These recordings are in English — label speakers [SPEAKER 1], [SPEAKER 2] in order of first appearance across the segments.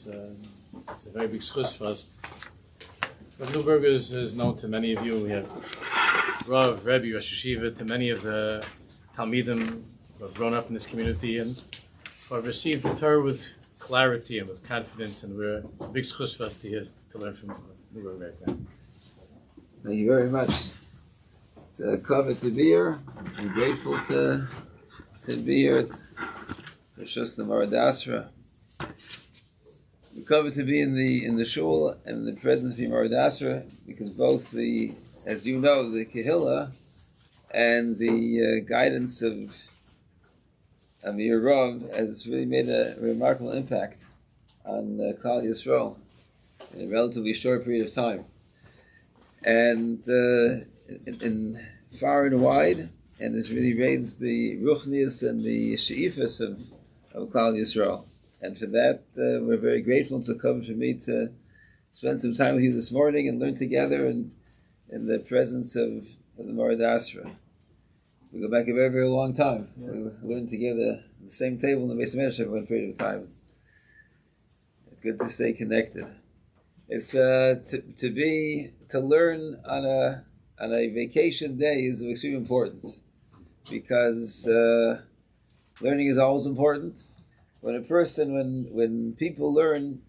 [SPEAKER 1] It's a very big schus for us. Rav Neuberger is known to many of you. We have Rav, Rabbi, Rosh Yeshiva, to many of the Talmidim who have grown up in this community and who have received the Torah with clarity and with confidence, and it's a big schus for us to learn from Neuberger right now.
[SPEAKER 2] Thank you very much. It's a covet to be here. I'm grateful to be here at Rishus the Maradasra. We covet to be in the shul and the presence of the Maradasra, because both as you know, the Kehillah and the guidance of Amir Rav has really made a remarkable impact on Klal Yisrael in a relatively short period of time. And in far and wide, and has really raised the ruchnius and the she'ifas of Klal Yisrael. And for that, we're very grateful. To come for me to spend some time with you this morning and learn together in the presence of the Morad Asra. We go back a very, very long time. Yeah. We learned together at the same table in the Beis HaMedrash for one period of time. Good to stay connected. It's to learn on a vacation day is of extreme importance, because learning is always important. When people learn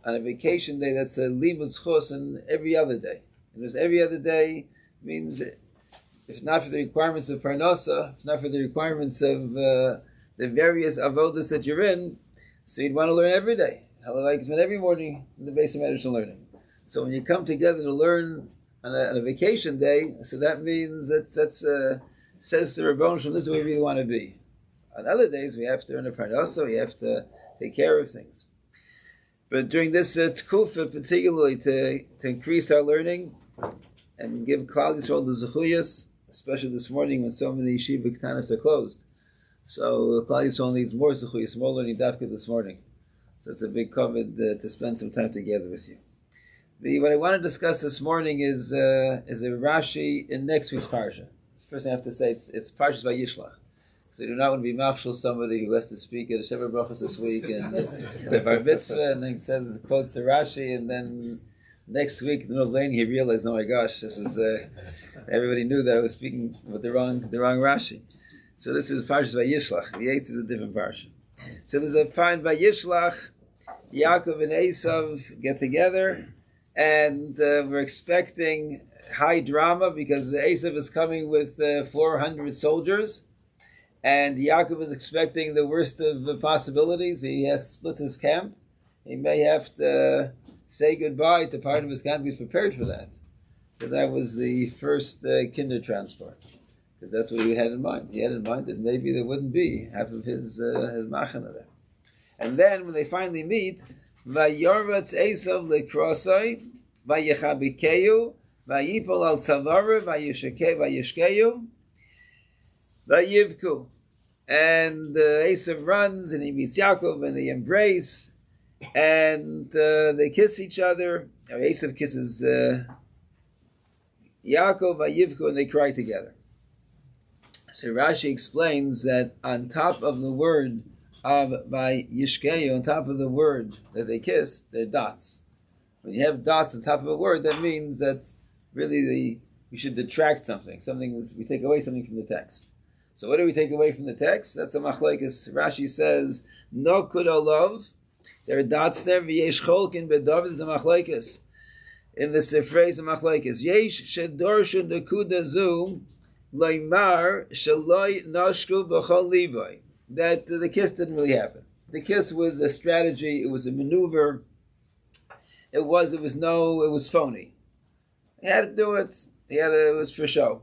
[SPEAKER 2] on a vacation day, that's a limud chus, and every other day. And there's every other day means, if not for the requirements of Parnasa, if not for the requirements of the various avodas that you're in, so you'd want to learn every day. Like spend every morning in the Beis HaMedrash learning. So when you come together to learn on a vacation day, so that means that's says to Rabbon Shalom, this is where we really want to be. On other days, we have to earn a parnasa, we have to take care of things. But during this tkufa, particularly to increase our learning and give Klal Yisrael the zechuyas, especially this morning when so many yeshiva ketanas are closed. So Klal Yisrael needs more zechuyas, more learning dafka this morning. So it's a big covet to spend some time together with you. What I want to discuss this morning is a Rashi in next week's parsha. First thing I have to say, it's Parshas Vayishlach. So you do not want to be machshel somebody who has to speak at a Shever Brachos this week and the Bar Mitzvah, and then says quotes the Rashi, and then next week in the middle of lane he realized, oh my gosh, this is everybody knew that I was speaking with the wrong Rashi. So this is Parshas Vayishlach. The Eitz is a different parsha. So there's a part by Yishlach, Yaakov and Esav get together, and we're expecting high drama because Esav is coming with 400 soldiers, and Yaakov is expecting the worst of the possibilities. He has split his camp. He may have to say goodbye to part of his camp. He's prepared for that. So that was the first kinder transport, because that's what he had in mind. He had in mind that maybe there wouldn't be half of his machana there. And then when they finally meet, Vayorvatz Esav lekrosai, Vayechabikeyu, Vayipol al tzavara, Vayishkeyu, Vayivku. And Esav runs and he meets Yaakov and they embrace and they kiss each other. Esav kisses Yaakov, Vayivku, and they cry together. So Rashi explains that on top of the word of by Yishkeyu, on top of the word that they kissed, they're dots. When you have dots on top of a word, that means that really we should detract something. We take away something from the text. So what do we take away from the text? That's a machlekes. Rashi says, no kudolov. There are dots there. V'yesh cholkin bedavid is a machlekes. In the phrase of machlekes, yesh shedorshu nekuda zu loymar shaloi nashku b'chol liboy. That the kiss didn't really happen. The kiss was a strategy. It was a maneuver. It was phony. He had to do it. It was for show.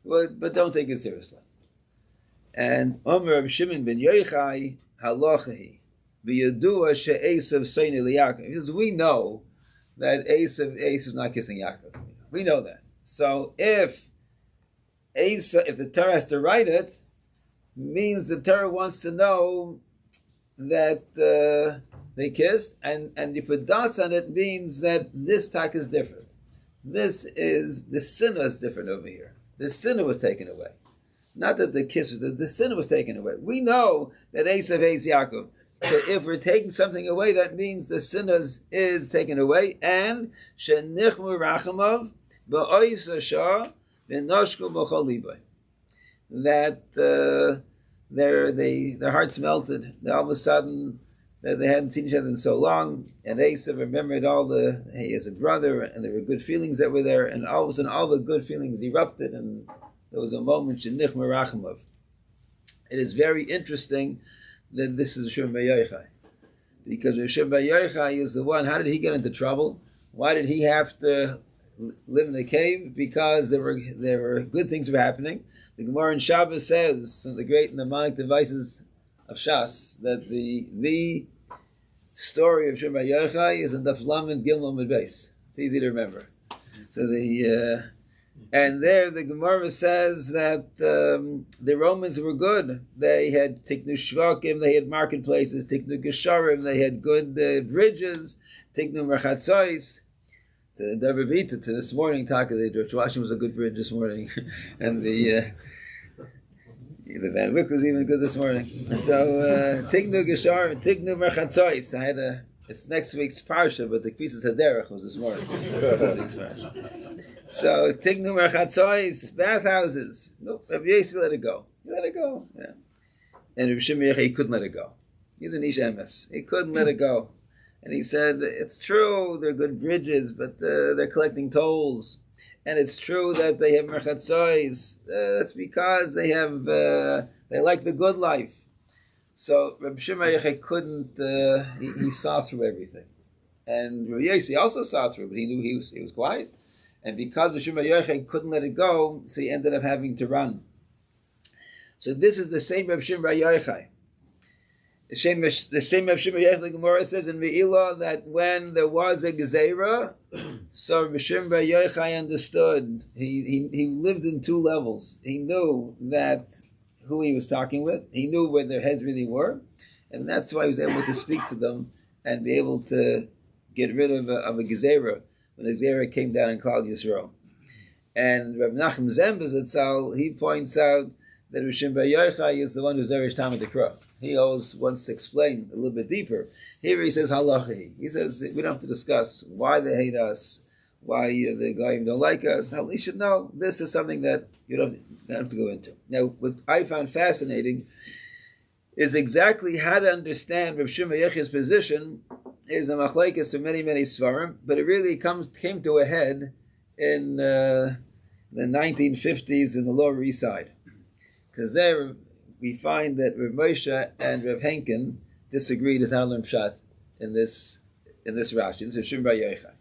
[SPEAKER 2] But don't take it seriously. And Omer of Shimon ben Yochai halachahi b'yadua she'esav seini liYaakov. Because we know that Esav is not kissing Yaakov. We know that. So if the Torah has to write it, means the Torah wants to know that they kissed, and you put dots on it means that this tak is different. The sinner is different over here. The sinner was taken away. Not that the kiss, the sinner was taken away. We know that Esav hates Yaakov. So if we're taking something away, that means the sinners is taken away, and shenichmu rachamav ba'ois hashah v'noshku b'chol libay. That their hearts melted. All of a sudden, they hadn't seen each other in so long, and Aish remembered he has a brother, and there were good feelings that were there, and all of a sudden all the good feelings erupted, and there was a moment, shenichmu rachamav. It is very interesting that this is Shimon Bar Yochai, because Shimon Bar Yochai is the one. How did he get into trouble? Why did he have to live in a cave? Because there were good things were happening. The Gemara in Shabbos says, the great mnemonic devices of Shas, that the story of Shimon Bar Yochai is in Daf Lamed Gimel Amud Beis. It's easy to remember. So and there the Gemara says that the Romans were good. They had Tiknu Shvakim, they had marketplaces, Tiknu Gesharim, they had good bridges, Tiknu Merchatzois. To this morning, George Washington was a good bridge this morning, and the Van Wyck was even good this morning. So Tiknu Gesharim, Tiknu Merchatzois. It's next week's parsha, but the Kvisas Haderech was this morning. So Tiknu Merchatzois, bathhouses. Nope, Rabbi Yossi let it go. He let it go. Yeah. And Rabbi Shimon he couldn't let it go. He's an Ish Emes. He couldn't let it go. And he said, it's true, they're good bridges, but they're collecting tolls. And it's true that they have Merchatzois. That's because they like the good life. So Rabbi Shimon couldn't, he saw through everything. And Rabbi Yossi also saw through, but he knew he was quiet. And because Rabbi Shimon couldn't let it go, so he ended up having to run. So this is the same Rabbi Shimon Bar Yochai. The same Rabbi Shimon Bar Yochai, the Gemara says in Ve'ilah that when there was a Gezerah, so Rabbi Shimon Bar Yochai understood. He lived in two levels. He knew that who he was talking with. He knew where their heads really were. And that's why he was able to speak to them and be able to get rid of a Gezerah when the Gezerah came down in Klal Yisrael. And Rav Nachum Zembes Zatzal, he points out that Rabbi Shimon Bar Yochai is the one who's Derish Talmid Torah. He always wants to explain a little bit deeper. Here he says halacha. He says we don't have to discuss why they hate us, why the Goyim don't like us. You should know this is something that you don't have to go into. Now, what I found fascinating is exactly how to understand Rabbi Shimon Bar Yochai's position. Is a machlekes to many svarim, but it really came to a head in the 1950s in the Lower East Side, because there we find that Rav Moshe and Rav Henkin disagreed as how to learn pshat in this Rashi. This is Shimon Bar Yochai.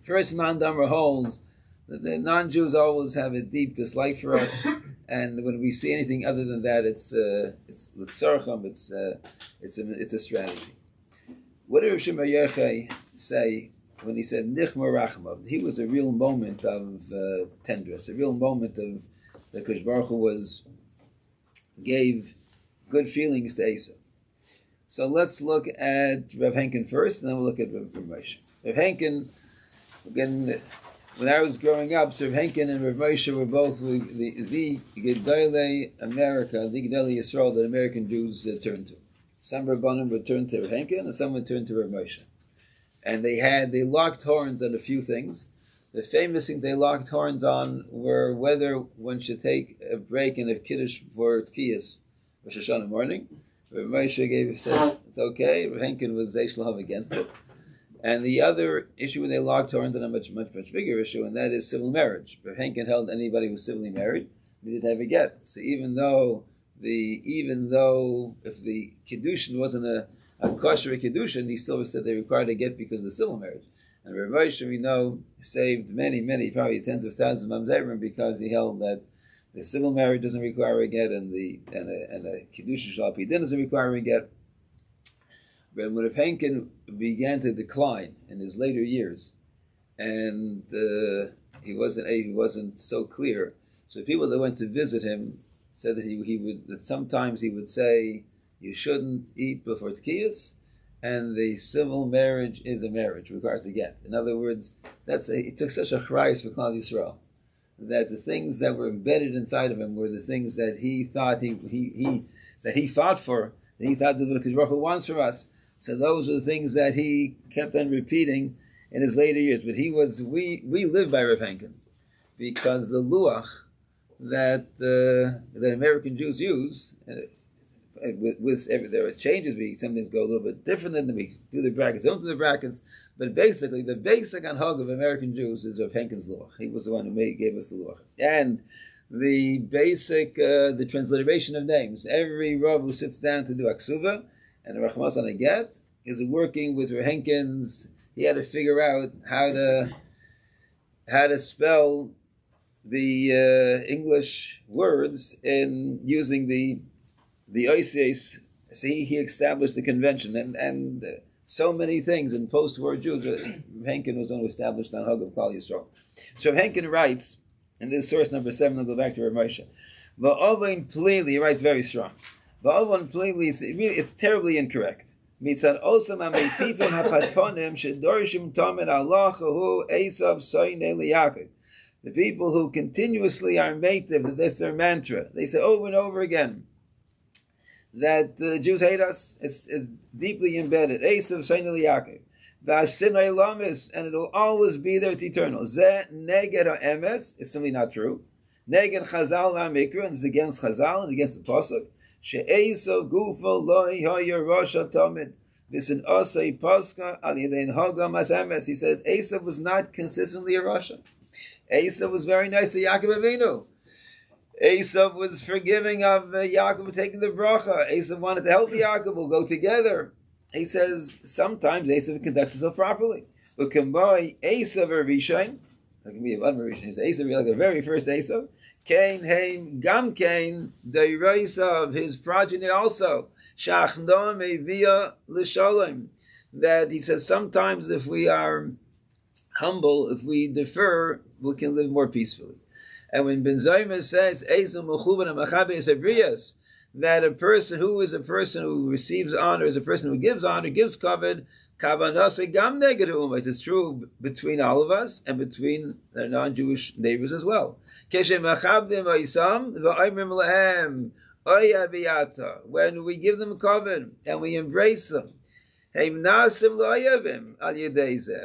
[SPEAKER 2] First Man Damar holds that the non-Jews always have a deep dislike for us, and when we see anything other than that, it's l'tzarcham, it's a strategy. What did Rav Shimon Bar Yochai say when he said Nichma Rachmav? He was a real moment of tenderness, a real moment of the Kodesh Baruch Hu gave good feelings to Esav. So let's look at Rav Henkin first, and then we'll look at Rav Moshe. Rav Henkin, again, when I was growing up, so Rav Henkin and Rav Moshe were both the Gedolei America, the Gedolei Yisrael that American Jews turned to. Some Rabbanim would turn to Rav Henkin, and some would turn to Rav Moshe. And they locked horns on a few things. The famous thing they locked horns on were whether one should take a break and have Kiddush for Tkiyas Rosh Hashanah morning. Rav Moshe said it's okay. Rav Henkin was Aish against it. And the other issue when they locked horns on a much bigger issue, and that is civil marriage. Rav Henkin held anybody who was civilly married needed to have a get. So even though if the Kiddushin wasn't a kosher Kiddushin, he still said they required a get because of the civil marriage. And Rav Moshe, we know, saved many, probably tens of thousands of mamzerim because he held that the civil marriage doesn't require a get and a Kiddushin Shal Pi Din doesn't require a get. But when Rav Henkin began to decline in his later years, and he wasn't so clear, so people that went to visit him said that sometimes he would say you shouldn't eat before Tkiyas, and the civil marriage is a marriage, requires a get. In other words, it took such a chrayis for Klal Yisrael that the things that were embedded inside of him were the things that he thought he fought for. And he thought that's what Kodesh Baruch Hu wants from us. So those are the things that he kept on repeating in his later years. But we live by Rav Henkin, because the luach that American Jews use, there are changes. We sometimes go a little bit different than we do the brackets, don't do the brackets. But basically, the basic anhag of American Jews is Rav Henkin's luach. He was the one who gave us the luach. And the basic, the transliteration of names. Every Rav who sits down to do aksuva and the Rachmas on a get is working with Rav Henkin's. He had to figure out how to spell the English words in using the Oisies. So he established the convention and so many things in post-war Jews. Henkin was only established on Hag of Klal Yisrael. So Henkin writes, and this is source number 7, I'll go back to Rav Moshe. Va'ovain plili, he writes very strong. Va'ovain plili, it's terribly incorrect. Mitzad osam ha'meitifim ha'patponim shedorshim tomen halacha hu esav soine li'Yaakov. The people who continuously are meitiv, that's their mantra. They say over and over again that the Jews hate us. It's deeply embedded. Esav soine li'Yaakov. V'asinai lamis, and it'll always be there. It's eternal. Zeh neged ha'emes. It's simply not true. Neged Chazal v'amikra, and it's against Chazal and against the pasuk. She'esav gufo lo'i ha'yer rosh ha'tomid. V'sin osei paska al yedein hagam as emes. He said Esav was not consistently a Rasha. Esav was very nice to Yaakov Avinu. Esav was forgiving of Yaakov taking the bracha. Esav wanted to help Yaakov. We'll go together. He says sometimes Esav conducts himself properly. But combine Esav or Rishon, that can be a one Rishon. He says Esav, like the very first Esav. Kain, Haim, Gam Kain, Deirosav, his progeny also. Shachnom Evia L'Shalom. That he says sometimes if we are humble, if we defer, we can live more peacefully. And when Ben Zayma says Esav Mechuban Amachabe Esabriyas, that a person who receives honor is a person who gives honor, gives kavod. Kavanase gam neged umayis. It's true between all of us and between their non-Jewish neighbors as well. When we give them kavod and we embrace them,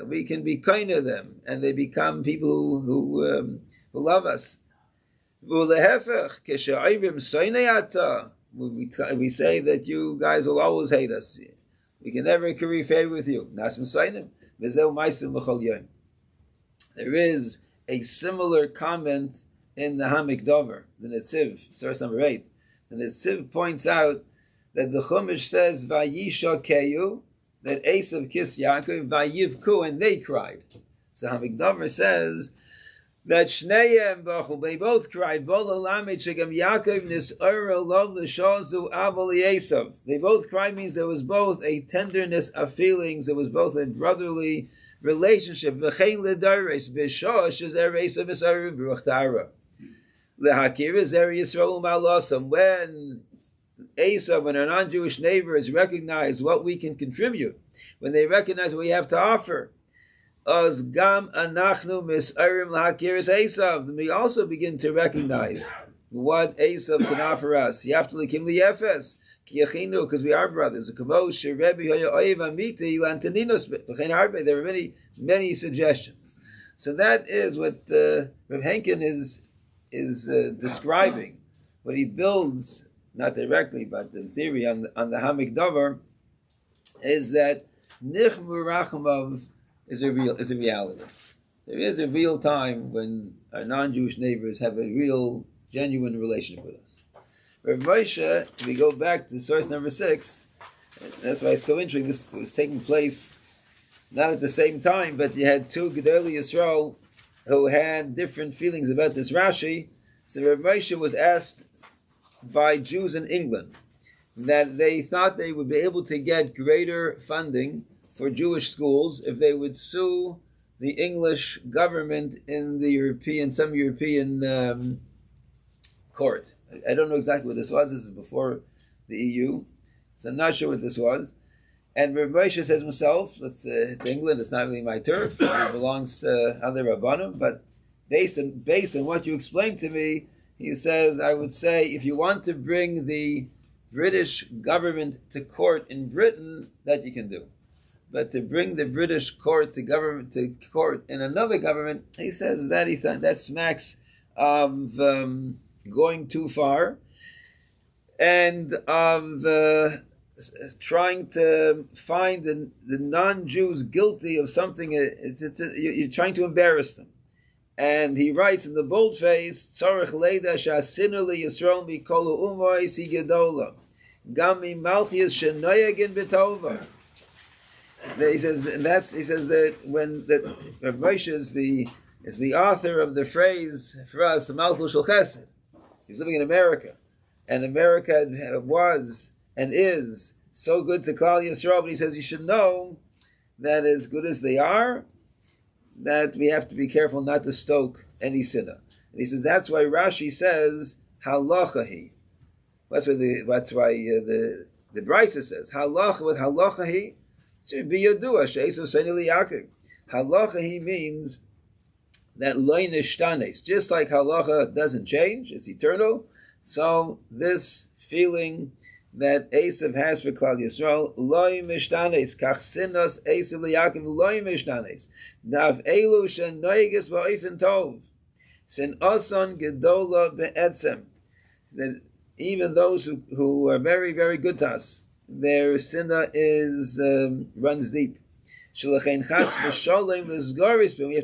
[SPEAKER 2] we can be kind to them, and they become people who love us. We say that you guys will always hate us. We can never curry favor with you. There is a similar comment in the Hamik Dover, the Netziv, source number 8. The Netziv points out that the Chumash says, Vayisha Keyu, that Esav kissed Yaakov, Vayivku, and they cried. So Hamik Dover says that Shneyem Bachul, they both cried. They both cried means there was both a tenderness of feelings, there was both a brotherly relationship. When Esav, when our non-Jewish neighbors recognize what we can contribute, when they recognize what we have to offer, as gam anachnu misarim lahakiris Esav, we also begin to recognize what Esav can offer us. Yaftalikim liyefes kiyachinu, because we are brothers. There were many suggestions. So that is what Rav Henkin is describing. What he builds, not directly but in theory, on the Hamik Dover, is that nichmu rachamav is a reality. There is a real time when our non-Jewish neighbors have a real, genuine relationship with us. Rav Moshe, if we go back to source number 6, that's why it's so interesting. This was taking place not at the same time, but you had two Gedolei Yisrael who had different feelings about this Rashi. So Rav Moshe was asked by Jews in England that they thought they would be able to get greater funding for Jewish schools if they would sue the English government in the some European court. I don't know exactly what this was. This is before the EU, so I'm not sure what this was. And Rav Moshe says himself, it's England, it's not really my turf, it belongs to other Rabbanim, but based on what you explained to me, he says, I would say, if you want to bring the British government to court in Britain, that you can do. But to bring the British court to court in another government, he says that that smacks of going too far and of trying to find the non-Jews guilty of something. You're trying to embarrass them. And he writes in the boldface, Tzorech leida sha'asinu liyisrael mikol u'umois higedola gam mimalchias shenoyagin b'tova. He says, that when Rav Moshe is the author of the phrase for us, Malchus Shel Chesed. He's living in America, and America was and is so good to Klal Yisrael. But he says you should know that as good as they are, that we have to be careful not to stoke any sinner. And he says that's why Rashi says halacha he. That's why the Brisa says halacha with halacha he. Should be Yodua, Sheis of Soni Li'Yaakov. Halacha he means that loy nishtanes. Just like halacha doesn't change, it's eternal. So this feeling that Esav has for Klal Yisrael, loy mishtanes, kach sinos Esav Li'Yaakov, loy mishtanes. Nav elu shenoiges ba'ofen tov. Sin oson gedola be'etzem. That even those who are very, very good to us, their sinna runs deep. We have to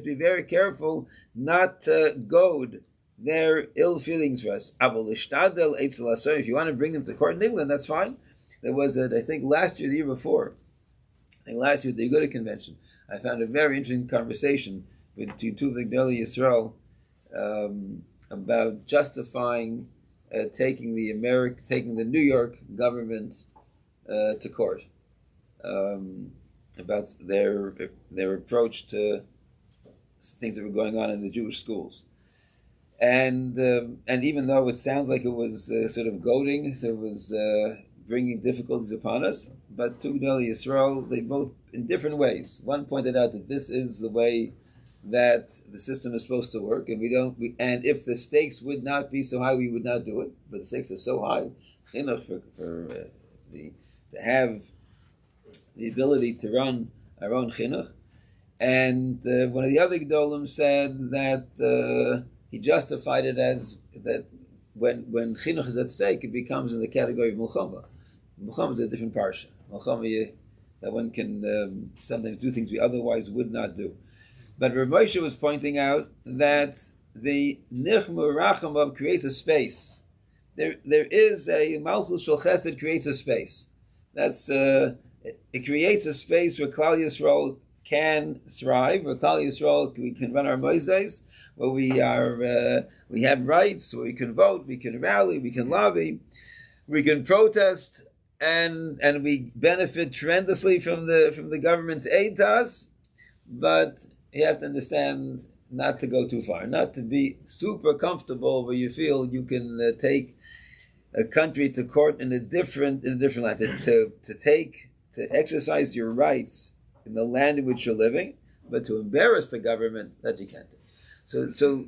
[SPEAKER 2] be very careful not to goad their ill feelings for us. If you want to bring them to court in England, that's fine. There was, I think last year, the year before, last year at the Yehudot convention, I found a very interesting conversation between two Gdolei Yisrael about justifying taking the New York government to court about their approach to things that were going on in the Jewish schools, and even though it sounds like it was sort of goading, so it was bringing difficulties upon us, but to Gdolei Yisrael, they both in different ways. One pointed out that this is the way that the system is supposed to work, and and if the stakes would not be so high, we would not do it. But the stakes are so high, chinuch to have the ability to run our own chinuch. And one of the other Gedolim said that he justified it as that when chinuch is at stake, it becomes in the category of milchama. Milchama is a different parsha. Milchama, that one can sometimes do things we otherwise would not do. But Rav Moshe was pointing out that the nichmu rachamav creates a space. There is a malchus shel chesed creates a space. That's it creates a space where Klal Yisrael can thrive, where Klal Yisrael we can run our moises, where we have rights, where we can vote, we can rally, we can lobby, we can protest, and we benefit tremendously from the government's aid to us. But you have to understand not to go too far, not to be super comfortable where you feel you can take a country to court in a different land, to exercise your rights in the land in which you're living, but to embarrass the government, that you can't do. So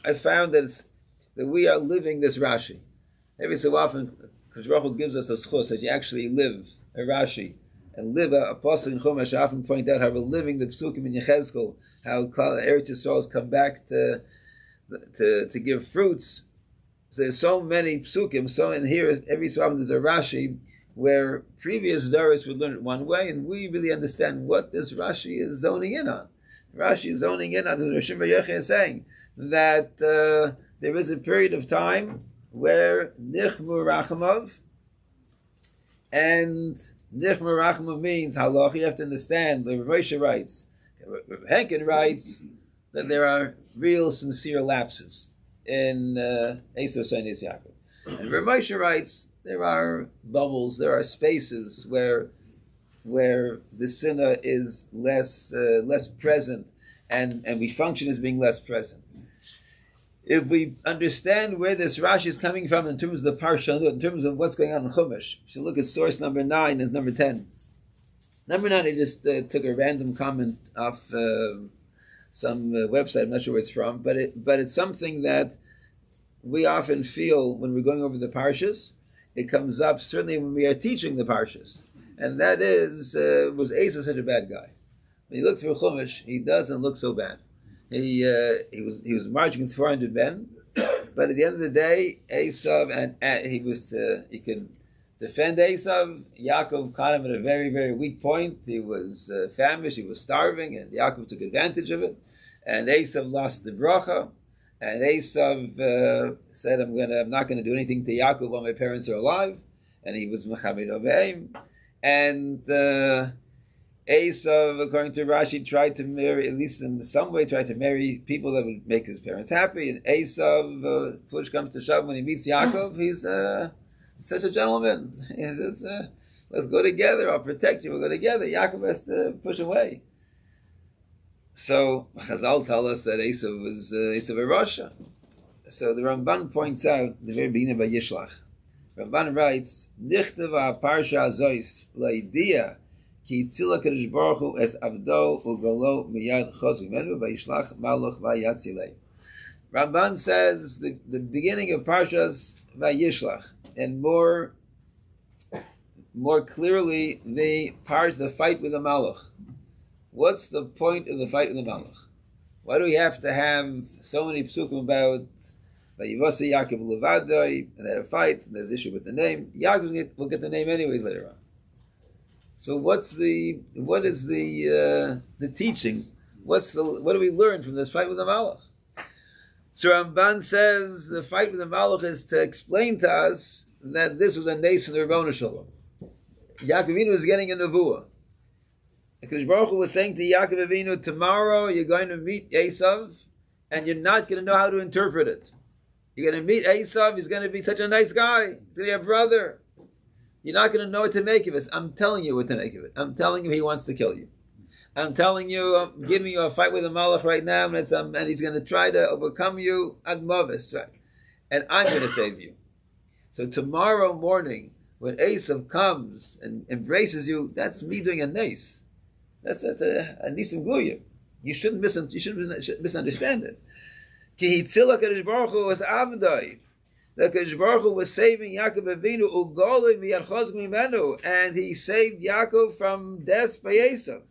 [SPEAKER 2] I found that we are living this Rashi. Every so often, Kodesh Baruch Hu gives us a schus that you actually live a Rashi and live a pasuk in Chumash. I often point out how we're living the psukim in Yechezkel, how Eretz Yisrael has come back to give fruits. So there's so many psukim. And here, every so often, there's a Rashi where previous Doros would learn it one way, and we really understand what this Rashi is zoning in on. Rashi is zoning in on, as Rosh Yochai is saying, that there is a period of time where nichmu rachamav, and nichmu rachamav means halacha. You have to understand, the Rav Moshe writes, Rav Henkin writes, that there are real sincere lapses in Esav Soni Yaakov. And Rav Moshe writes, there are bubbles, there are spaces where the sinner is less present, and we function as being less present. If we understand where this Rashi is coming from in terms of the Parsha, in terms of what's going on in Chumash, so look at source number 9 is number 10. Number 9, I just took a random comment off some website, I'm not sure where it's from, but it's something that we often feel when we're going over the Parshas, it comes up certainly when we are teaching the Parshas. And that is, was Aish such a bad guy? When you look through Chumash, he doesn't look so bad. He was marching with 400 men, but at the end of the day, Esav and he could defend Esav. Yaakov caught him at a very, very weak point. He was famished, he was starving, and Yaakov took advantage of it. And Esav lost the bracha, and Esav said, "I'm not going to do anything to Yaakov while my parents are alive." And he was mechamed oveim. And Esav, according to Rashi, tried to marry, at least in some way, tried to marry people that would make his parents happy. And Esav, push comes to shove, when he meets Yaakov, he's such a gentleman. He says, "Let's go together. I'll protect you. We'll go together." Yaakov has to push away. So Chazal tell us that Esav was Esav a Rasha. So the Ramban points out the very beginning of Yishlach. Ramban writes, "Nichtava parsha azois laidia ki tzila kadosh baruch hu es avdo ugalo miyad chos v'menu v'yishlach malach v'yatzilei." Ramban says the beginning of Parshas Vayishlach, and more clearly the fight with the Malach. What's the point of the fight with the Malach? Why do we have to have so many psukim about Vayivasa Yaakov Levadoi, and they had a fight, and there's issue with the name? Yaakov will get the name anyways later on. So what is the teaching? What do we learn from this fight with the Malach? So Ramban says the fight with the Malach is to explain to us that this was a nace from the Rabboni Shalom. Yaakov Avinu was getting a nevuah. Because Baruch Hu was saying to Yaakov Avinu, tomorrow you're going to meet Esav, and you're not going to know how to interpret it. You're going to meet Esav, he's going to be such a nice guy, he's going to be a brother. You're not going to know what to make of it. I'm telling you what to make of it. I'm telling you he wants to kill you. I'm telling you, I'm giving you a fight with a Malach right now, and he's going to try to overcome you, Agmavis, right? And I'm going to save you. So tomorrow morning, when Esav comes and embraces you, that's me doing a nace. That's a nisim gluyim. You shouldn't misunderstand it. Ki hitzila Kodesh Baruch Hu was avdai. The Kodesh Baruch Hu was saving Yaakov Avinu ugolei miyarchos mimenu, and he saved Yaakov from death by Esav.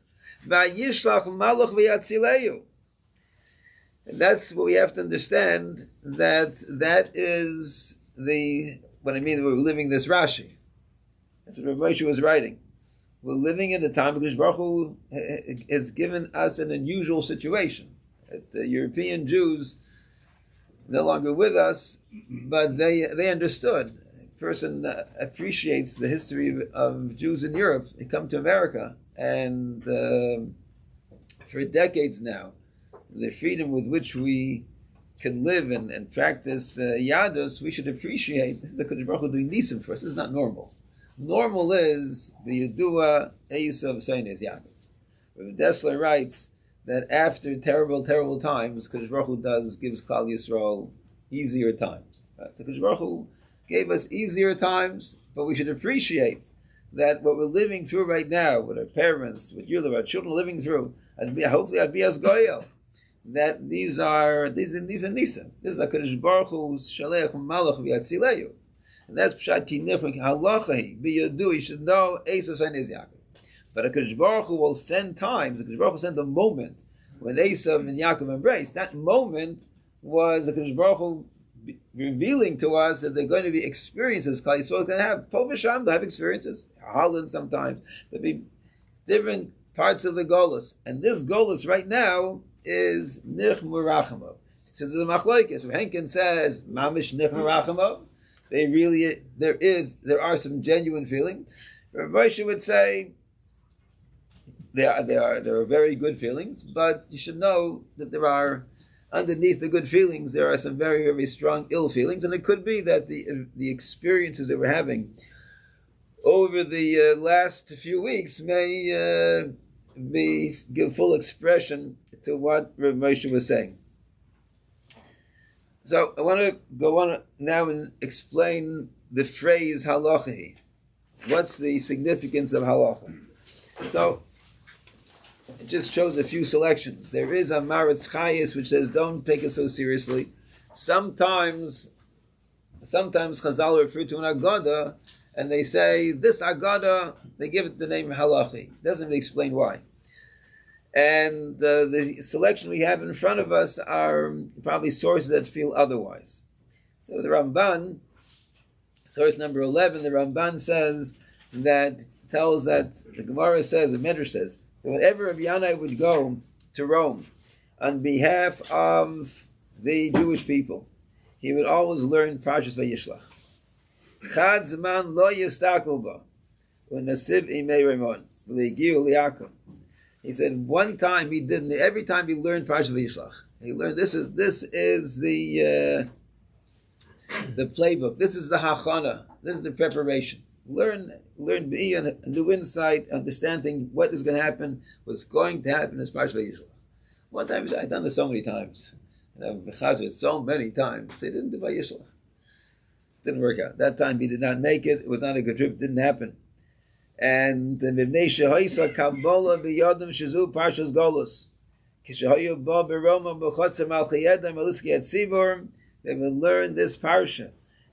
[SPEAKER 2] Vayishlach malach v'yatzileyu. And that's what we have to understand. That is what I mean. We're living this Rashi. That's what Rabbi was writing. We're living in a time because Baruch Hu has given us an unusual situation. The European Jews no longer with us, but they understood. A person appreciates the history of Jews in Europe. They come to America, and for decades now, the freedom with which we can live and practice Yadus, we should appreciate. This is the Kodesh Baruch Hu doing nisim for us. This is not normal. Normal is the Yedua Esav Seines Yaakov. Rabbi Dessler writes that after terrible, terrible times, Kodesh Baruch Hu gives Klal Yisrael easier times. Right? So Kodesh Baruch Hu gave us easier times, but we should appreciate that what we're living through right now, with our parents, with you, our children living through, hopefully I'd be as Goyel, that these are nisim. This is a Kodesh Baruch Hu's Shalech Malach V'Yatzileyu. And that's Pshat Ki Nifrik Halachahi B'Yodu. You should know Esav Seines Yaakov. But a Kodesh Baruch Hu will send times. The Kodesh Baruch Hu sent a moment when Esav and Yaakov embraced. That moment was the Kodesh Baruch Hu revealing to us that they're going to be experiences. Klal Yisrael is going to have Po v'Sham. They'll have experiences. Holland sometimes. There'll be different parts of the Golus. And this Golus right now is Nich Merachamav. So there's a machlokes. Henkin says Mamish Nich Merachamav. There are some genuine feelings. Rabbi would say there are very good feelings, but you should know that there are, underneath the good feelings, there are some very, very strong ill feelings, and it could be that the experiences that we're having over the last few weeks may give full expression to what Rav Moshe was saying. So I want to go on now and explain the phrase halachahi. What's the significance of halacha? So it just shows a few selections. There is a Maritz Chayis which says don't take it so seriously. Sometimes Sometimes Chazal refer to an Agada, and they say this Agada, they give it the name Halachi. Doesn't really explain why. And the selection we have in front of us are probably sources that feel otherwise. So the Ramban, source number 11, the Ramban says that, tells that, the Gemara says, the Medrash says, that whenever Rabbi Yanai would go to Rome on behalf of the Jewish people, he would always learn Parshas Vayishlach. Chad Zman lo yistakel ba, u'nasiv imei Ramon, v'legiu Li'Yaakov. He said one time he didn't. Every time he learned Parshas Vayishlach, he learned this is the playbook. This is the hachana. This is the preparation. Learn a new insight, understanding what is going to happen, what's going to happen is Parshas Vayishlach. One time I've done this so many times. So many times they didn't do Vayishlach. Didn't work out. That time he did not make it. It was not a good trip. It didn't happen. And the Mivnei Shehoisa Kabbalah B'Yodam Shazu Parshas Golus Kishahoyu Ba B'Roma B'Chotzim Al Chayedam Eliski Yatzibor. They will learn this parsha,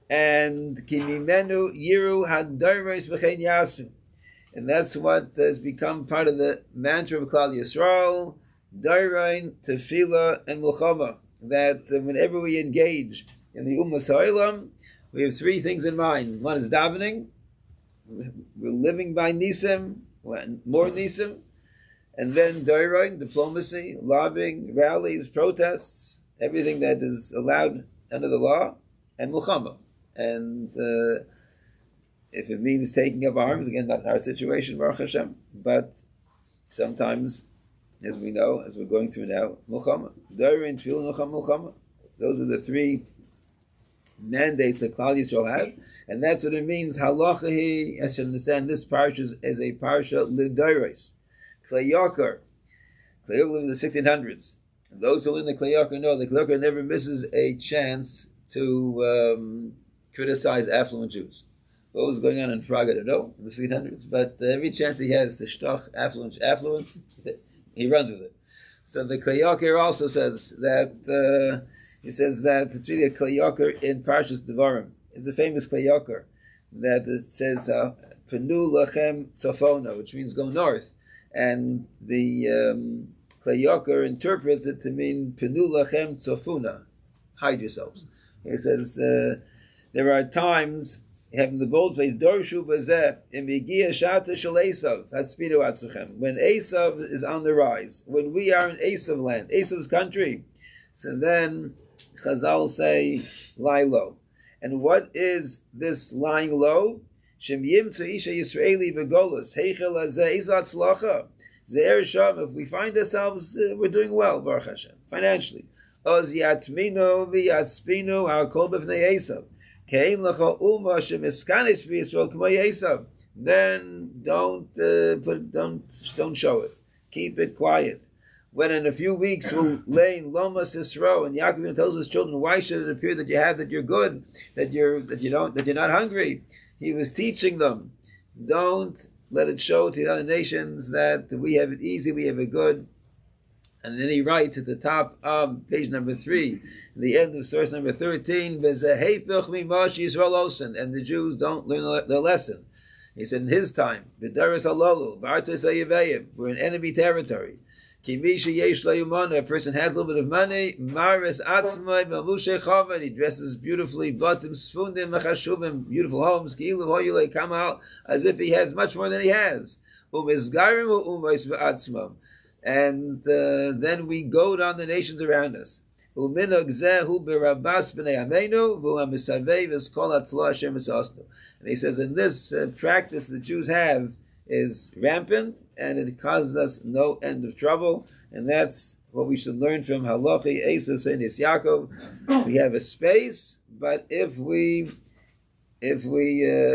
[SPEAKER 2] and Kimimenu Yiru Hagdairos V'Chein Yasu, and that's what has become part of the mantra of Klal Yisrael: Dairain, Tefillah, and Milchama. That whenever we engage in the Ummas Ha'olam, we have three things in mind. One is davening. We're living by Nisim, more Nisim, and then Dairain, diplomacy, lobbying, rallies, protests, everything that is allowed under the law, and Mulchama. And if it means taking up arms, again, not in our situation, Baruch Hashem, but sometimes, as we know, as we're going through now, Mulchama. Dairain, Tefillah, Mulchama. Those are the three mandates that Klal Yisrael have, and that's what it means. Halacha, I should understand this parsha is a parsha l'dairos. Klei Yakar lived in the 1600s. And those who live in the Klei Yakar know the Klei Yakar never misses a chance to criticize affluent Jews. What was going on in Prague, I don't know, in the 1600s, but every chance he has to shtoch affluence, he runs with it. So the Klei Yakar also says that he says that it's really a Klei Yakar in Parshas Devarim. It's a famous Klei Yakar that it says Penu Lachem Tzafona, which means go north, and the Klei Yakar interprets it to mean Penu Lachem Tzafuna, hide yourselves. It says there are times, having the boldface Dorshu Bazeh Imigia Shata Shel Esav Hatzpidu Atzechem, when Esav is on the rise, when we are in Esav land, Esav's country. So then Chazal say, lie low. And what is this lying low? Shem yimtzu isha Yisraeli v'golus heichel hazeh izu hatzlacha ze'er sham. If we find ourselves, we're doing well, Baruch Hashem, financially. Oz yatminu v'yatspinu ha'kol b'vnei Esav kein lecha uma shemiskanis v'Yisrael k'mo Esav. Then don't show it. Keep it quiet. When in a few weeks we'll lay in Lomas Yisro, and Yaakov tells his children, why should it appear that you have, that you're good, that you're not hungry? He was teaching them, don't let it show to the other nations that we have it easy, we have it good. And then he writes at the top of page number 3, the end of source number 13, and the Jews don't learn their lesson. He said in his time, we're in enemy territory. A person has a little bit of money, he dresses beautifully, beautiful homes, come out as if he has much more than he has. And then we goad on the nations around us. And he says, in this practice the Jews have is rampant, and it causes us no end of trouble, and that's what we should learn from Halachi, Esav, saying it's Yaakov. We have a space, but if we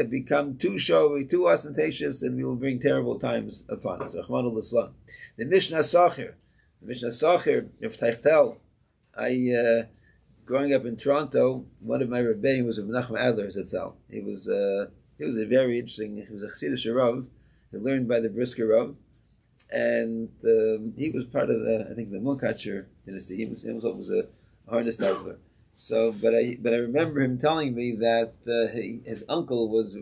[SPEAKER 2] become too showy, too ostentatious, then we will bring terrible times upon us. Rahman al-Islam. The Mishnah Sacher, of Teichtel. Growing up in Toronto, one of my Rabbi was of Menachem Adler Zatzal. He was a very interesting. He was a Chassidish Rav. He learned by the Brisker Rav, and he was part of the Munkatcher dynasty. He was a harness Adler. So, but I remember him telling me that his uncle was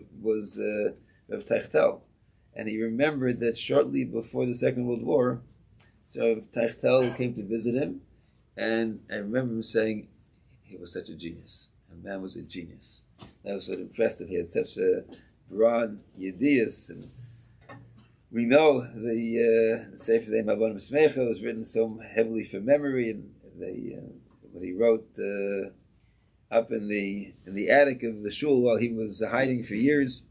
[SPEAKER 2] Rav Teichtel, and he remembered that shortly before the Second World War, so Rav Teichtel came to visit him, and I remember him saying he was such a genius. A man was a genius. That was what impressed him. He had such a broad yedias, and we know the Sefer Dei Mavonim Smecha was written so heavily from memory, and what he wrote up in the attic of the shul while he was hiding for years.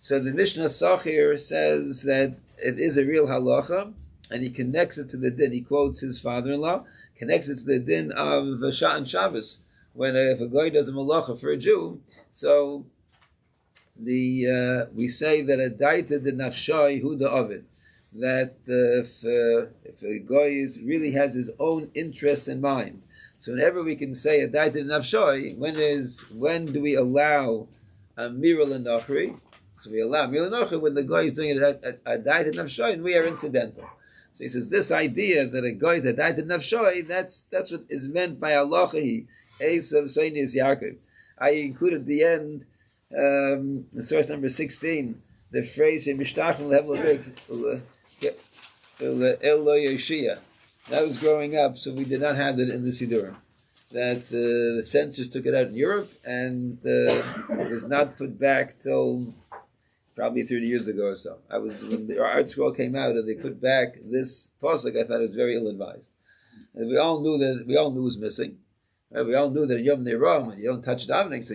[SPEAKER 2] So the Mishnah Sachir says that it is a real halacha, and he connects it to the din. He quotes his father-in-law, connects it to the din of Sha'an Shabbos, when if a guy does a malacha for a Jew. So we say that a daita de nafshai hu da ovid, that if a guy really has his own interests in mind, so whenever we can say a daita de nafshai, when do we allow a miral and nachri? So we allow miral and nachri when the guy is doing it a daita de nafshai, and we are incidental. So he says this idea that a guy is a daita de nafshai, that's what is meant by halacha. Aish of Seinis Yaakov. I included at the end, in source number 16, the phrase "Mishtachim lehavlavik el lo yeshia." That was growing up, so we did not have it in the Sidurim. That the censors took it out in Europe, and it was not put back till probably 30 years ago or so. When the art scroll came out and they put back this pasuk, I thought it was very ill-advised. And we all knew it was missing. Right? We all knew that in Yom Ne'eram, and you don't touch davening,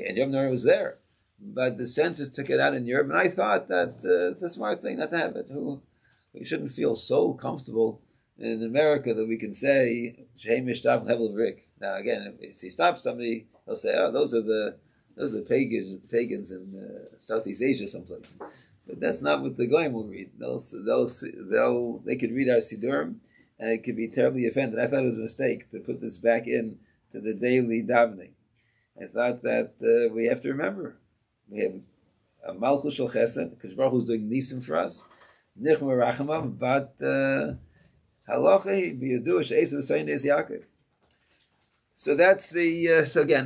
[SPEAKER 2] and Yom Ne'eram was there. But the censors took it out in Europe, and I thought that it's a smart thing not to have it. We shouldn't feel so comfortable in America that we can say, Shei Mishtach Hevel Vrik. Now again, if he stops somebody, he'll say, oh, those are the pagans in Southeast Asia someplace. But that's not what the Goyim will read. They could read our Sidurim, and it could be terribly offended. I thought it was a mistake to put this back in to the daily davening. I thought that we have to remember, we have a Malchus Shel Chesed, because Baruch Hu is doing Nisim for us, Nichma Rachamav, but Halacha b'Yeduah she'esav Seinis Yaakov. So that's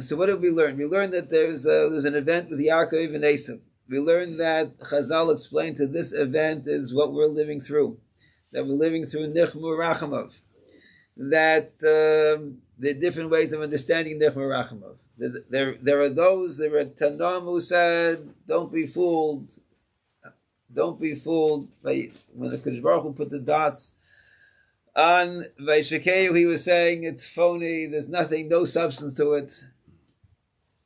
[SPEAKER 2] so what did we learn? We learned that there's an event with Yaakov and Esav. We learned that Chazal explained to this event is what we're living through. That we're living through Nichmu Rachamav. That the different ways of understanding Nichmu Rachamav. There are Tanam who said, don't be fooled by when the Kodesh Baruch Hu put the dots on Vaishakeu, he was saying it's phony, there's nothing, no substance to it.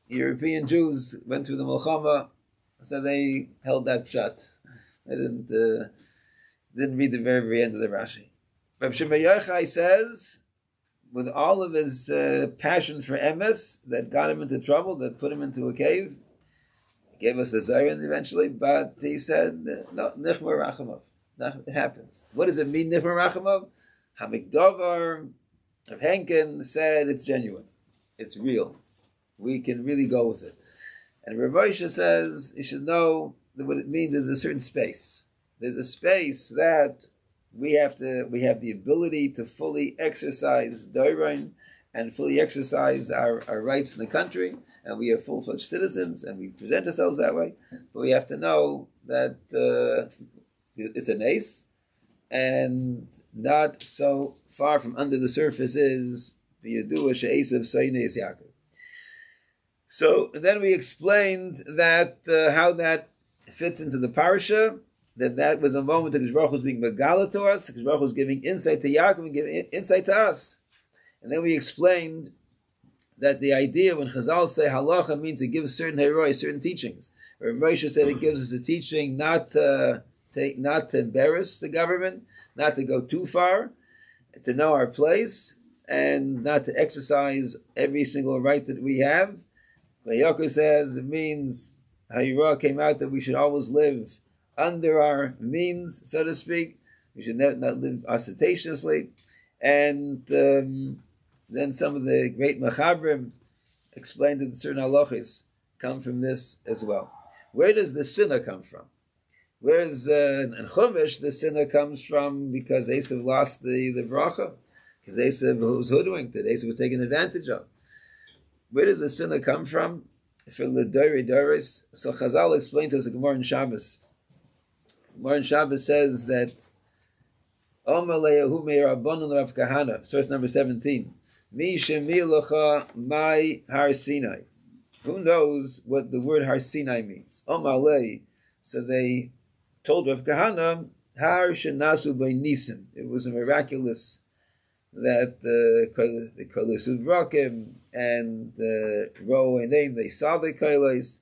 [SPEAKER 2] European Jews went through the Milchama, so they held that shut. They didn't read the very, very end of the Rashi. Rabbi Shimon Yochai says, with all of his passion for emes, that got him into trouble, that put him into a cave, gave us the Zion eventually, but he said, no, Nichma Rachamav. It happens. What does it mean, Nichma Rachamav? Hamikdovar of Henkin said it's genuine. It's real. We can really go with it. And Rav Moshe says, you should know that what it means is a certain space. There's a space that we have the ability to fully exercise Doirain and fully exercise our rights in the country, and we are full-fledged citizens, and we present ourselves that way. But we have to know that it's an ace, and not so far from under the surface is B'Yeduah she'esav Seinis Yaakov. So then we explained that how that fits into the parasha. That was a moment that Kodesh Baruch Hu was being megala to us. Kodesh Baruch Hu was giving insight to Yaakov and giving insight to us. And then we explained that the idea when Chazal say halacha means it gives certain heroi, certain teachings. Or Moshe said it gives us a teaching not to embarrass the government, not to go too far, to know our place, and not to exercise every single right that we have. Yaakov says it means Hayirah came out that we should always live under our means, so to speak. We should not live ostentatiously. And then some of the great Machabrim explained that certain halachas come from this as well. Where does the sinna come from? Whereas in Chumash, the sinna comes from because Esav lost the bracha, because Esav was hoodwinked, that Esav was taken advantage of. Where does the sinna come from? For the Dori Doris, so Chazal explained to us the Gemara in Shabbos. Gemara in Shabbos says that Omer le'yahu me'rabbanon Rav Kahana, source number 17. Mi shemi locha mai har Sinai. Who knows what the word har Sinai means? Omer le. So they told Rav Kahana, har shenasu by Nisim. It was a miraculous that the Kodesh Rakim and the Ro and name they saw the Kodesh,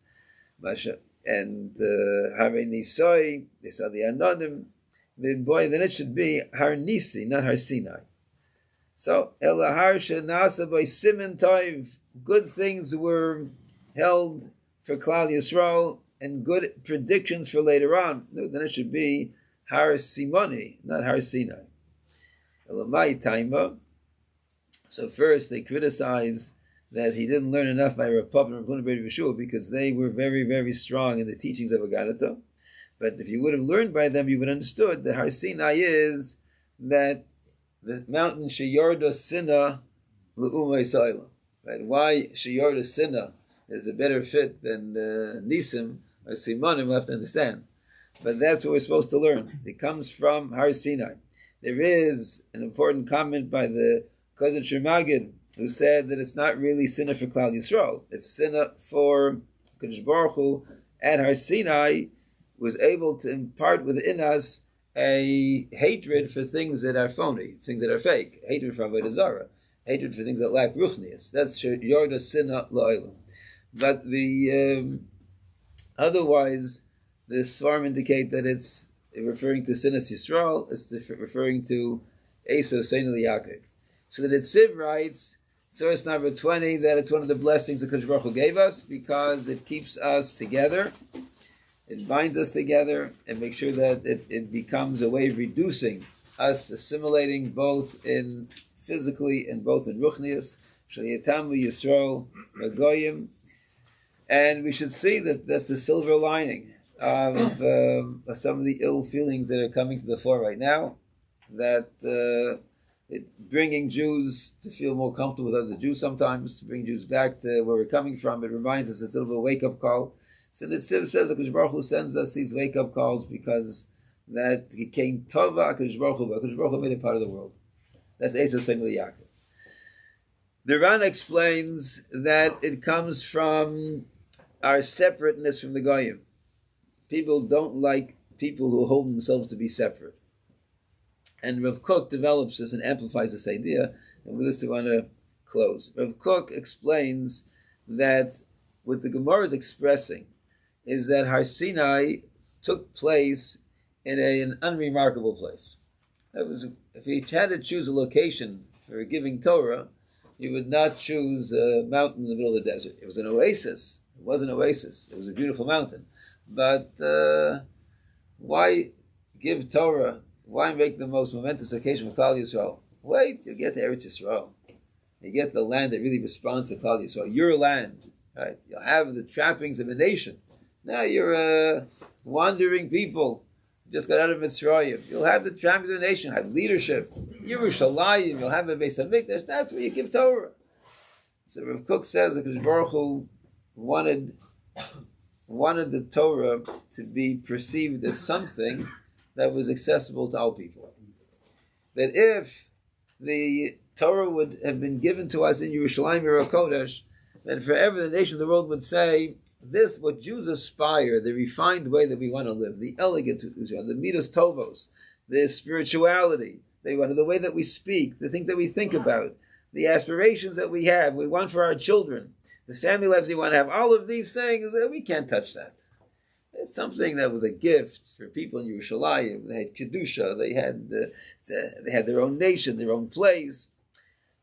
[SPEAKER 2] and Hare Nisoi, they saw the Anonim. Boy, then it should be Har Nisi, not Har Sinai. So Elahar Shenasa by Siman Toiv, good things were held for Klal Yisrael and good predictions for later on. No, then it should be Har Simoni, not Har Sinai. Elamai Taima. So first they criticize that he didn't learn enough by Rapap and Rav Yaakov because they were very, very strong in the teachings of Agadata. But if you would have learned by them, you would have understood that Har Sinai is that the mountain Shiur Sina L'Umay Sailam. Right? Why Shiur Sina is a better fit than Nisim or Simonim, we'll have to understand. But that's what we're supposed to learn. It comes from Har Sinai. There is an important comment by the Cousin Shemagid who said that it's not really sinna for Klal Yisrael. It's sinna for Kodesh Baruch Hu at Har Sinai was able to impart within us a hatred for things that are phony, things that are fake, hatred for Avodah Zarah, hatred for things that lack ruchnius. That's Yorda Sinna La'olam. But the otherwise, the Svarim indicate that it's referring to Sinas Yisrael, it's referring to Aish Seinah Li'Yaakov. So the Netziv writes, source number 20, that it's one of the blessings that Kodesh Baruch Hu gave us because it keeps us together. It binds us together and makes sure that it becomes a way of reducing us, assimilating both in physically and both in ruchnius. Shaliyatamu Yisrael Magoyim. And we should see that that's the silver lining of some of the ill feelings that are coming to the fore right now. That it's bringing Jews to feel more comfortable with other Jews sometimes, to bring Jews back to where we're coming from. It reminds us it's a little bit of a wake-up call. So the Tziv says that Kodesh Baruch Hu sends us these wake-up calls because that he came Tova Kodesh Baruch Hu, but Kodesh Baruch Hu made it part of the world. That's Aish Seinah Li'Yaakov. The Ran explains that it comes from our separateness from the Goyim. People don't like people who hold themselves to be separate. And Rav Kook develops this and amplifies this idea, and with this I want to close. Rav Kook explains that what the Gemara is expressing is that Har Sinai took place in an unremarkable place. If you had to choose a location for giving Torah, you would not choose a mountain in the middle of the desert. It was an oasis. It was an oasis. It was a beautiful mountain. But why give Torah? Why make the most momentous occasion for Klal Yisrael? Wait, you get to Eretz Yisrael. You get the land that really responds to Klal Yisrael. Your land, right? You'll have the trappings of a nation. Now you're a wandering people. You just got out of Mitzrayim. You'll have the trappings of a nation. Have leadership. Yerushalayim. You'll have a Beis HaMikdash. That's where you give Torah. So Rav Kook says that Kodesh Baruch Hu wanted the Torah to be perceived as something that was accessible to all people. That if the Torah would have been given to us in Yerushalayim or Kodesh, then forever the nation of the world would say, this, what Jews aspire, the refined way that we want to live, the elegance, the midos tovos, the spirituality, the way that we speak, the things that we think about, the aspirations that we have, we want for our children, the family lives we want to have, all of these things, we can't touch that. It's something that was a gift for people in Yerushalayim. They had Kedusha, they had their own nation, their own place.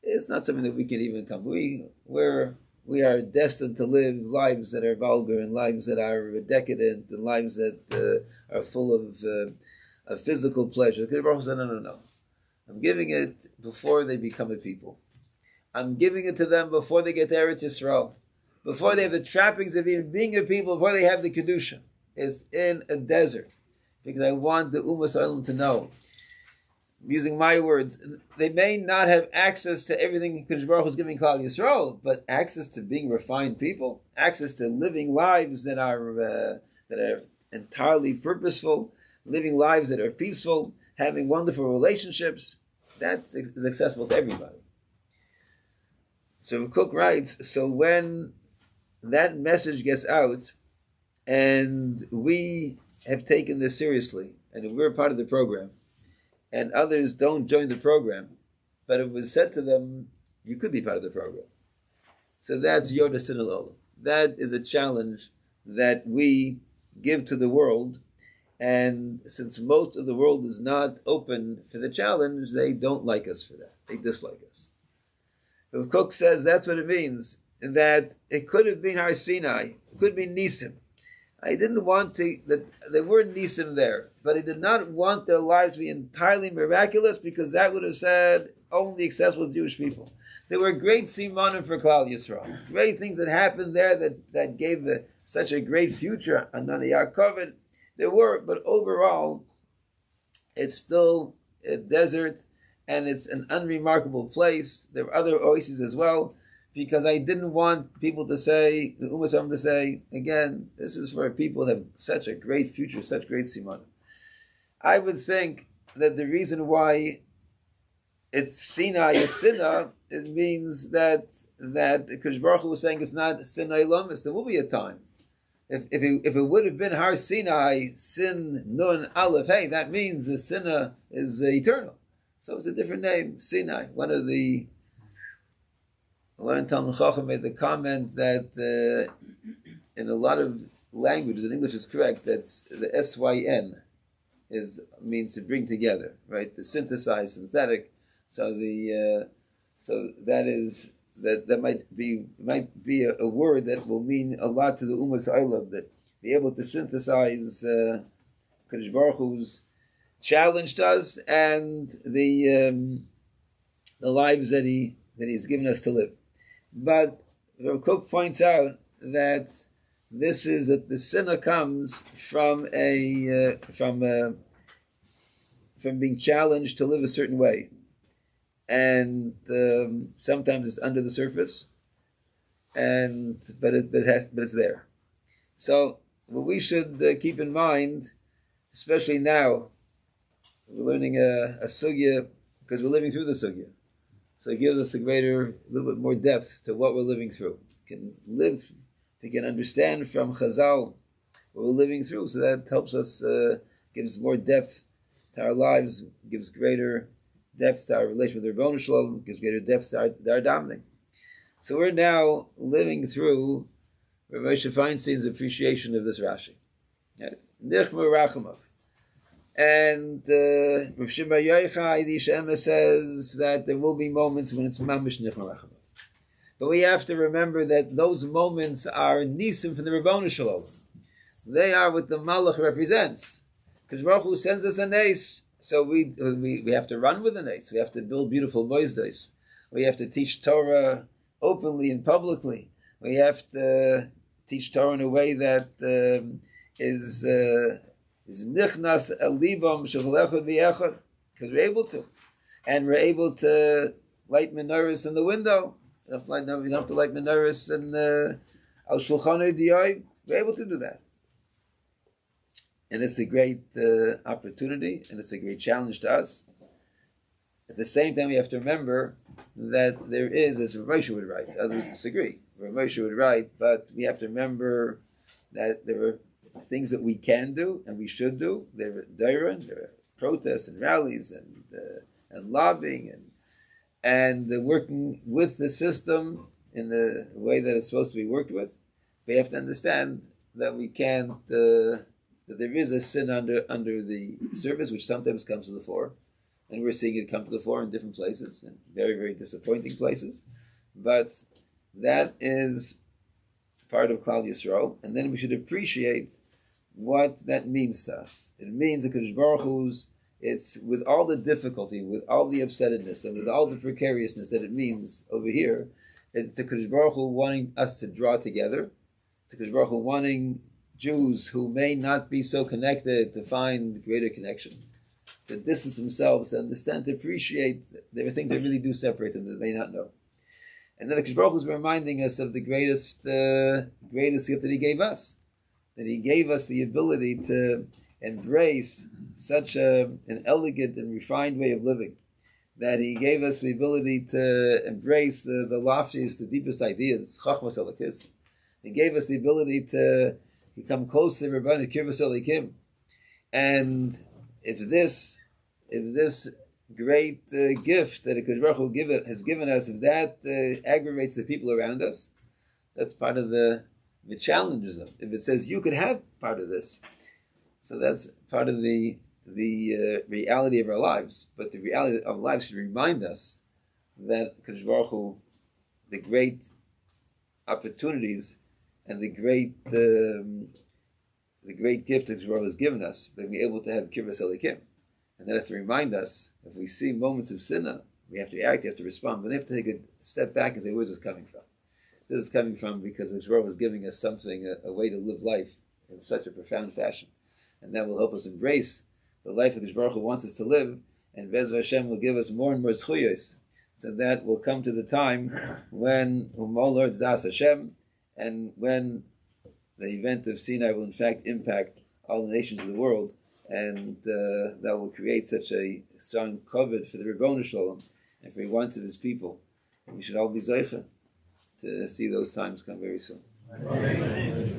[SPEAKER 2] It's not something that we can even come. We are destined to live lives that are vulgar and lives that are decadent and lives that are full of physical pleasure. The Baruch said, no. I'm giving it before they become a people. I'm giving it to them before they get to Eretz Yisrael, before they have the trappings of even being a people, before they have the Kedusha. It's in a desert, because I want the Ummah Shalom to know using my words, they may not have access to everything Kodesh Baruch Hu is giving Klal Yisrael, but access to being refined people, access to living lives that are entirely purposeful, living lives that are peaceful, having wonderful relationships, that is accessible to everybody. So Rav Kook writes, so when that message gets out, and we have taken this seriously, and we're part of the program, and others don't join the program, but it was said to them, you could be part of the program. So that's Yoda Sinalola. That is a challenge that we give to the world, and since most of the world is not open for the challenge, they don't like us for that. They dislike us. Rav Kook says that's what it means, that it could have been Har Sinai, it could be Nisim. I didn't want that there were Nisim there, but I did not want their lives to be entirely miraculous, because that would have said only accessible to Jewish people. There were great simanim for Klal Yisrael, great things that happened there that gave such a great future. Anani Yaakov, there were, but overall, it's still a desert, and it's an unremarkable place. There are other oases as well, because I didn't want people to say, the Ummah to say, again, this is for people that have such a great future, such great simanim. I would think that the reason why it's Sinai is Sinna, it means that Kodesh Baruch Hu was saying it's not Sinai Lamis. There will be a time. If it would have been Har Sinai, Sin, Nun, Aleph, hey, that means the Sinna is eternal. So it's a different name, Sinai. One Talmud Chacham made the comment that in a lot of languages, in English is correct, that the SYN means to bring together, right? To synthesize, synthetic. So that might be a word that will mean a lot to the Ummah Ha'olam, that be able to synthesize Kodesh Baruch Hu's challenge to us and the lives that he's given us to live. But Rav Kook points out that this is that the sinner comes from being challenged to live a certain way, and sometimes it's under the surface, but it's there. So what we should keep in mind, especially now, we're learning a sugya because we're living through the sugya. So it gives us a little bit more depth to what we're living through. We can understand from Chazal what we're living through, so that helps us, gives more depth to our lives, gives greater depth to our relation with the Rebbeinu Shalom, gives greater depth to our davening. So we're now living through Rav Moshe Feinstein's appreciation of this Rashi. Nichma Rachamov. And Rav Shimon Yochai, the Shema, says that there will be moments when it's mamish nichma rachamov. But we have to remember that those moments are nisim from the Rebbeinu Shalom. They are what the Malach represents. Because Baruch Hu sends us a nes, so we have to run with the nes. We have to build beautiful moisdes. We have to teach Torah openly and publicly. We have to teach Torah in a way that is nichnas el libam shevolechad v'yechad, because we're able to, and we're able to light menorahs in the window. You don't have to light menorahs in al shulchan diyai. We're able to do that, and it's a great opportunity, and it's a great challenge to us. At the same time, we have to remember that there is, as Rav Moshe would write, others disagree. Rav Moshe would write, but we have to remember that there are things that we can do and we should do. There are dairon, there are protests and rallies and lobbying and working with the system in the way that it's supposed to be worked with. We have to understand that we can't, that there is a sin under the surface, which sometimes comes to the fore, and we're seeing it come to the fore in different places, in very, very disappointing places. But that is part of Klal Yisrael, and then we should appreciate what that means to us. It means that Kodesh Baruch Hu's, it's with all the difficulty, with all the upsetness, and with all the precariousness that it means over here, it's the Kodesh Baruch Hu wanting us to draw together, it's the Kodesh Baruch Hu wanting Jews who may not be so connected to find greater connection. to distance themselves, to understand, to appreciate. There are things that really do separate them that they may not know. And then HaKadosh Baruch Hu is reminding us of the greatest gift that He gave us. That He gave us the ability to embrace such an elegant and refined way of living. That He gave us the ability to embrace the loftiest, the deepest ideas, Chachmas Elokis. He gave us the ability to become close to the Rabbi Kirvas Elikim. And if this great gift that HaKadosh Baruch Hu has given us, if that aggravates the people around us, that's part of the challenges of it. If it says you could have part of this, so that's part of the reality of our lives. But the reality of our lives should remind us that HaKadosh Baruch Hu, the great opportunities and the great gift that HaKadosh Baruch Hu has given us, that we're able to have Kirvas Elikim. And that has to remind us, if we see moments of sinna, we have to act, we have to respond, but we have to take a step back and say, where's this coming from? This is coming from because HaKadosh Baruch Hu is giving us something, a way to live life in such a profound fashion. And that will help us embrace the life that HaKadosh Baruch Hu wants us to live, and Be'ez Hashem will give us more and more zchuyos. So that will come to the time when Lord Das Hashem, and when the event of Sinai will in fact impact all the nations of the world, and that will create such a strong covet for the Ribono Shalom and for the wants of His people. And we should all be zeicha to see those times come very soon. Amen.